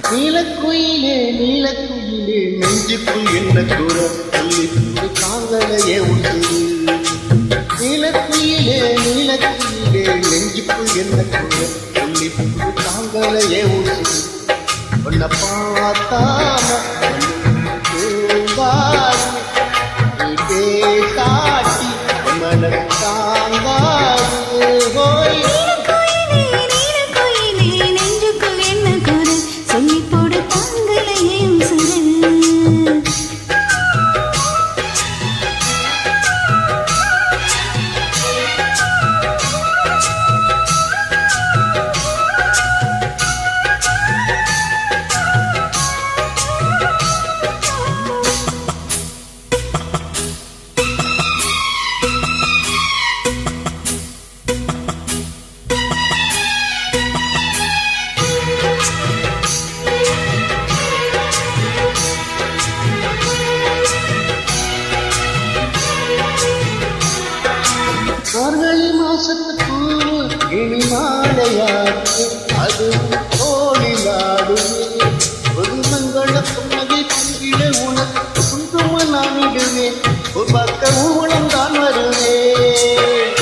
நீலக்குயிலே நீலக்குயிலே நெஞ்சுக்குள் என்ன கூற சொல்லி காங்களையே உண்டு. நீலக்குயிலே நீலக்குயிலே நெஞ்சுக்குள் என்ன கூற சொல்லி காங்களையே உண்டு. உன்னை பார்த்தாம தூங்காது நீ பேசாட்டி மன தாங்காது. ஹோய் மார்கழி மாசத்து பூவு இனி மாலையாச்சு அது தோழிலாடுவே. ஒரு மங்கள புன்னகை பொங்கிட உனக்கு குங்கும நாமிடுவேன். ஒரு பக்க ஊழம் தான் வருவேன்.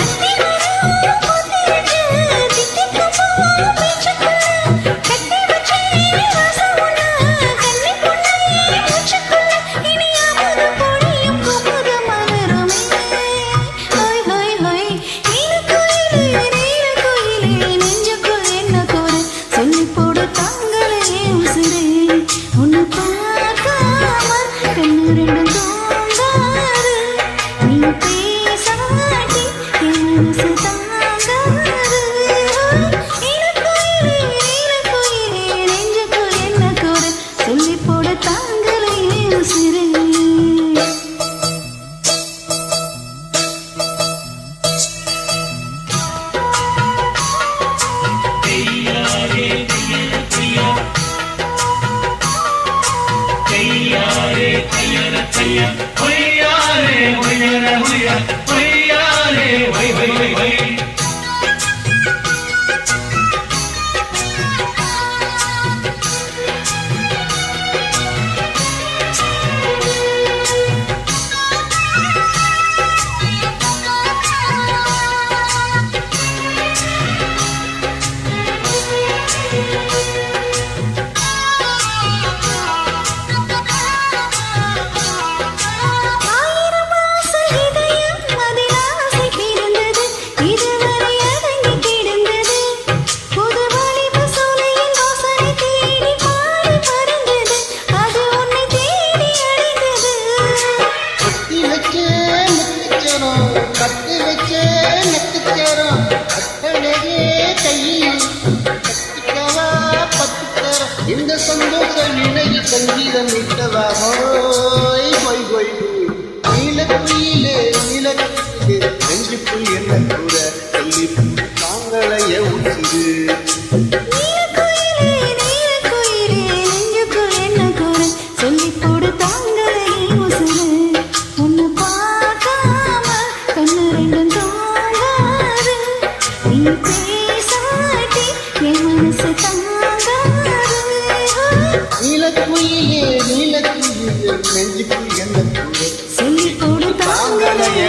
கட்டி வச்சே நெத்திச்சேரும் அத்தனையே கையில் கட்டிக்கவா பத்துத்தரம். இந்த சந்தோஷ நிலையில் சங்கீதம் இட்டவா. ஹோய் ஹோய் ஹோய் நீலக்குயிலே நீலக்குயிலே நெஞ்சுக்குள் என்ன கூற சொல்லி தாங்களைய உண்டு. நீலக்குயிலே நீலக்குயிலே நெஞ்சுக்குள் என்ன கூற சொல்லி தாங்களைய